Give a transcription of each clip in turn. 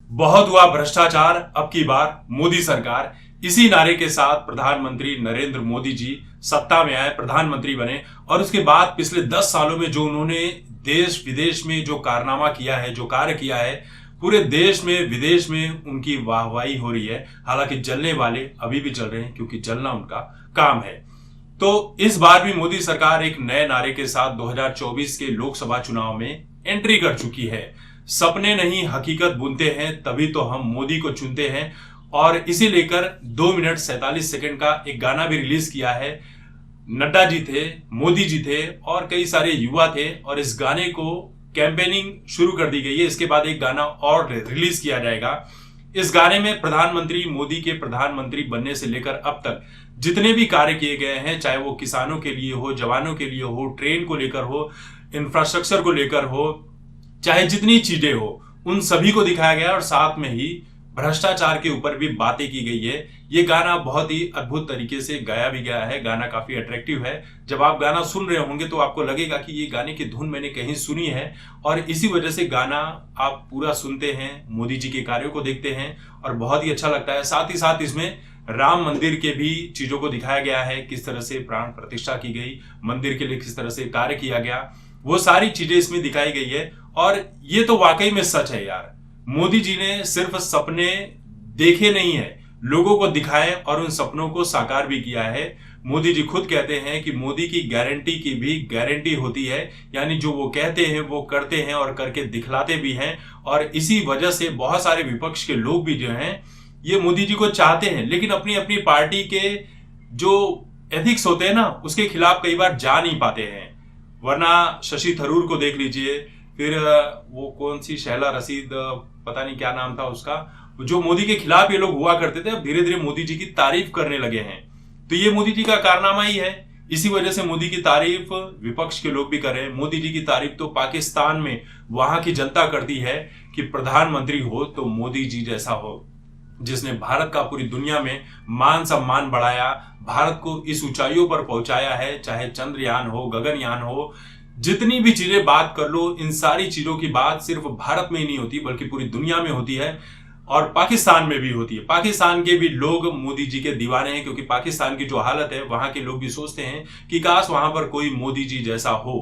बहुत हुआ भ्रष्टाचार, अब की बार मोदी सरकार। इसी नारे के साथ प्रधानमंत्री नरेंद्र मोदी जी सत्ता में आए, प्रधानमंत्री बने और उसके बाद पिछले 10 सालों में जो उन्होंने देश विदेश में जो कारनामा किया है, जो कार्य किया है, पूरे देश में विदेश में उनकी वाहवाही हो रही है। हालांकि जलने वाले अभी भी जल रहे हैं क्योंकि जलना उनका काम है। तो इस बार भी मोदी सरकार एक नए नारे के साथ 2024 के लोकसभा चुनाव में एंट्री कर चुकी है। सपने नहीं हकीकत बुनते हैं, तभी तो हम मोदी को चुनते हैं। और इसी लेकर 2 मिनट 47 सेकंड का एक गाना भी रिलीज किया है। नड्डा जी थे, मोदी जी थे और कई सारे युवा थे और इस गाने को कैंपेनिंग शुरू कर दी गई है। इसके बाद एक गाना और रिलीज किया जाएगा। इस गाने में प्रधानमंत्री मोदी के प्रधानमंत्री बनने से लेकर अब तक जितने भी कार्य किए गए हैं, चाहे वो किसानों के लिए हो, जवानों के लिए हो, ट्रेन को लेकर हो, इंफ्रास्ट्रक्चर को लेकर हो, चाहे जितनी चीजें हो, उन सभी को दिखाया गया और साथ में ही भ्रष्टाचार के ऊपर भी बातें की गई है। ये गाना बहुत ही अद्भुत तरीके से गाया भी गया है। गाना काफी अट्रैक्टिव है। जब आप गाना सुन रहे होंगे तो आपको लगेगा कि ये गाने की धुन मैंने कहीं सुनी है और इसी वजह से गाना आप पूरा सुनते हैं, मोदी जी के कार्यों को देखते हैं और बहुत ही अच्छा लगता है। साथ ही साथ इसमें राम मंदिर के भी चीजों को दिखाया गया है, किस तरह से प्राण प्रतिष्ठा की गई, मंदिर के लिए किस तरह से कार्य किया गया, वो सारी चीजें इसमें दिखाई गई है। और ये तो वाकई में सच है यार, मोदी जी ने सिर्फ सपने देखे नहीं है, लोगों को दिखाए और उन सपनों को साकार भी किया है। मोदी जी खुद कहते हैं कि मोदी की गारंटी की भी गारंटी होती है, यानी जो वो कहते हैं वो करते हैं और करके दिखलाते भी हैं। और इसी वजह से बहुत सारे विपक्ष के लोग भी जो हैं ये मोदी जी को चाहते हैं, लेकिन अपनी अपनी पार्टी के जो एथिक्स होते हैं ना, उसके खिलाफ कई बार जा नहीं पाते हैं। वरना शशि थरूर को देख लीजिए, फिर वो कौन सी शैला रशीद, पता नहीं क्या नाम था उसका, जो मोदी के खिलाफ ये लोग हुआ करते थे, अब धीरे धीरे मोदी जी की तारीफ करने लगे हैं। तो ये मोदी जी का कारनामा ही है। इसी वजह से मोदी की तारीफ विपक्ष के लोग भी कर रहे हैं। मोदी जी की तारीफ तो पाकिस्तान में वहां की जनता करती है कि प्रधानमंत्री हो तो मोदी जी जैसा हो, जिसने भारत का पूरी दुनिया में मान सम्मान बढ़ाया, भारत को इस ऊंचाइयों पर पहुंचाया है। चाहे चंद्रयान हो, गगनयान हो, जितनी भी चीजें बात कर लो, इन सारी चीजों की बात सिर्फ भारत में ही नहीं होती बल्कि पूरी दुनिया में होती है और पाकिस्तान में भी होती है। पाकिस्तान के भी लोग मोदी जी के दीवाने हैं, क्योंकि पाकिस्तान की जो हालत है, वहां के लोग भी सोचते हैं कि काश वहां पर कोई मोदी जी जैसा हो।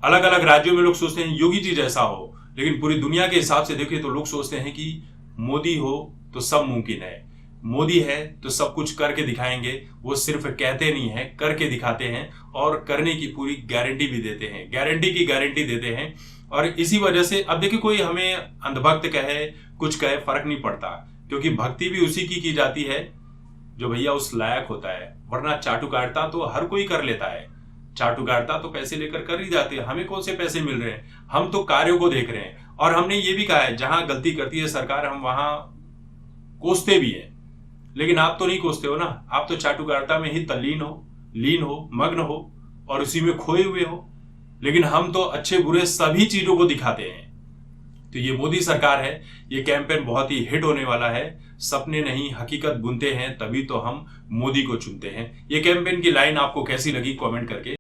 अलग अलग राज्यों में लोग सोचते हैं योगी जी जैसा हो, लेकिन पूरी दुनिया के हिसाब से देखिए तो लोग सोचते हैं कि मोदी हो तो सब मुमकिन है, मोदी है तो सब कुछ करके दिखाएंगे। वो सिर्फ कहते नहीं है, करके दिखाते हैं और करने की पूरी गारंटी भी देते हैं, गारंटी की गारंटी देते हैं। और इसी वजह से अब देखिए, कोई हमें अंधभक्त कहे, कुछ कहे, फर्क नहीं पड़ता, क्योंकि भक्ति भी उसी की जाती है जो भैया उस लायक होता है। वरना चाटुकारिता तो हर कोई कर लेता है, चाटुकारिता तो पैसे लेकर कर ही जाते हैं। हमें कौन से पैसे मिल रहे हैं, हम तो कार्यों को देख रहे हैं। और हमने ये भी कहा है, जहां गलती करती है सरकार, हम वहां कोसते भी हैं। लेकिन आप तो नहीं कोसते हो ना, आप तो चाटुकारिता में ही तल्लीन हो, लीन हो, मग्न हो और उसी में खोए हुए हो। लेकिन हम तो अच्छे बुरे सभी चीजों को दिखाते हैं। तो ये मोदी सरकार है, ये कैंपेन बहुत ही हिट होने वाला है। सपने नहीं हकीकत बुनते हैं, तभी तो हम मोदी को चुनते हैं। ये कैंपेन की लाइन आपको कैसी लगी, कमेंट करके